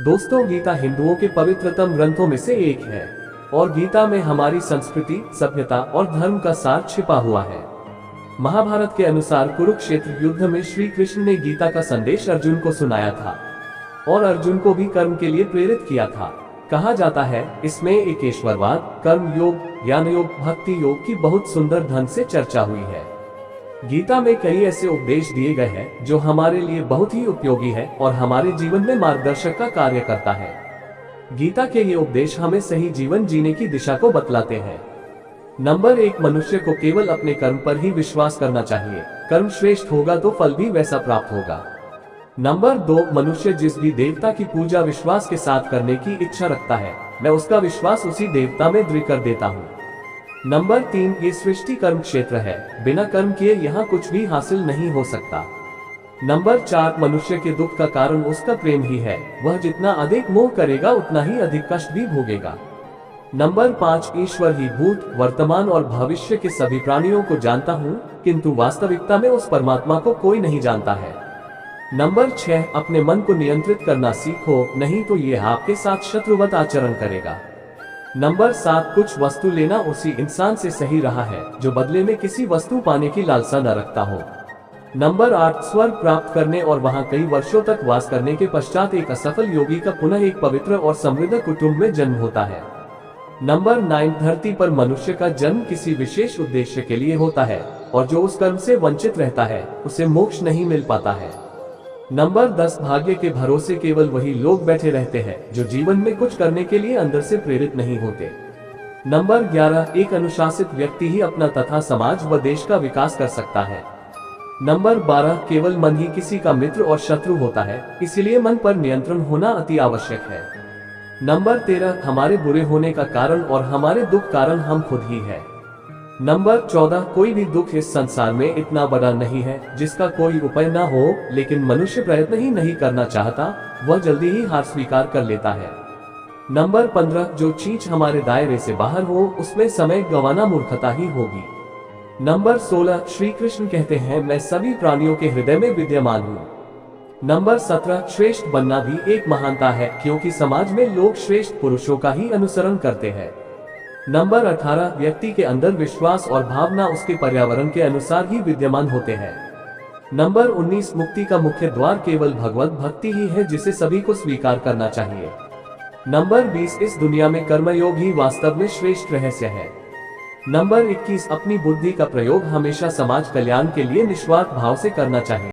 दोस्तों, गीता हिंदुओं के पवित्रतम ग्रंथों में से एक है और गीता में हमारी संस्कृति, सभ्यता और धर्म का सार छिपा हुआ है। महाभारत के अनुसार कुरुक्षेत्र युद्ध में श्री कृष्ण ने गीता का संदेश अर्जुन को सुनाया था और अर्जुन को भी कर्म के लिए प्रेरित किया था। कहा जाता है इसमें एकेश्वरवाद, कर्म योग, ज्ञान योग, भक्ति योग की बहुत सुंदर ढंग से चर्चा हुई है। गीता में कई ऐसे उपदेश दिए गए हैं जो हमारे लिए बहुत ही उपयोगी है और हमारे जीवन में मार्गदर्शक का कार्य करता है। गीता के ये उपदेश हमें सही जीवन जीने की दिशा को बतलाते हैं। नंबर 1, मनुष्य को केवल अपने कर्म पर ही विश्वास करना चाहिए। कर्म श्रेष्ठ होगा तो फल भी वैसा प्राप्त होगा। नंबर 2, मनुष्य जिस भी देवता की पूजा विश्वास के साथ करने की इच्छा रखता है, मैं उसका विश्वास उसी देवता में दृढ़ कर देता हूँ। नंबर 3, ये सृष्टि कर्म क्षेत्र है, बिना कर्म किए यहाँ कुछ भी हासिल नहीं हो सकता। नंबर 4, मनुष्य के दुख का कारण उसका प्रेम ही है, वह जितना अधिक मोह करेगा उतना ही अधिक कष्ट भी भोगेगा। नंबर 5, ईश्वर ही भूत, वर्तमान और भविष्य के सभी प्राणियों को जानता हूँ, किंतु वास्तविकता में उस परमात्मा को कोई नहीं जानता है। नंबर 6, अपने मन को नियंत्रित करना सीखो, नहीं तो ये आपके साथ शत्रुवत आचरण करेगा। नंबर 7, कुछ वस्तु लेना उसी इंसान से सही रहा है जो बदले में किसी वस्तु पाने की लालसा न रखता हो। नंबर 8, स्वर्ग प्राप्त करने और वहां कई वर्षों तक वास करने के पश्चात एक असफल योगी का पुनः एक पवित्र और समृद्ध कुटुंब में जन्म होता है। नंबर 9, धरती पर मनुष्य का जन्म किसी विशेष उद्देश्य के लिए होता है और जो उस कर्म से वंचित रहता है उसे मोक्ष नहीं मिल पाता है। नंबर 10, भाग्य के भरोसे केवल वही लोग बैठे रहते हैं जो जीवन में कुछ करने के लिए अंदर से प्रेरित नहीं होते। नंबर 11, एक अनुशासित व्यक्ति ही अपना तथा समाज व देश का विकास कर सकता है। नंबर 12, केवल मन ही किसी का मित्र और शत्रु होता है, इसलिए मन पर नियंत्रण होना अति आवश्यक है। नंबर 13, हमारे बुरे होने का कारण और हमारे दुख कारण हम खुद ही है। नंबर 14, कोई भी दुख इस संसार में इतना बड़ा नहीं है जिसका कोई उपाय न हो, लेकिन मनुष्य प्रयत्न ही नहीं करना चाहता, वह जल्दी ही हार स्वीकार कर लेता है। नंबर 15, जो चीज हमारे दायरे से बाहर हो उसमें समय गंवाना मूर्खता ही होगी। नंबर 16, श्री कृष्ण कहते हैं मैं सभी प्राणियों के हृदय में विद्यमान हूँ। नंबर 17, श्रेष्ठ बनना भी एक महानता है क्योंकि समाज में लोग श्रेष्ठ पुरुषों का ही अनुसरण करते हैं। नंबर 18, व्यक्ति के अंदर विश्वास और भावना उसके पर्यावरण के अनुसार ही विद्यमान होते हैं। नंबर 19, मुक्ति का मुख्य द्वार केवल भगवत भक्ति ही है जिसे सभी को स्वीकार करना चाहिए। नंबर 20, इस दुनिया में कर्मयोग ही वास्तव में श्रेष्ठ रहस्य है। नंबर 21, अपनी बुद्धि का प्रयोग हमेशा समाज कल्याण के लिए निस्वार्थ भाव से करना चाहिए।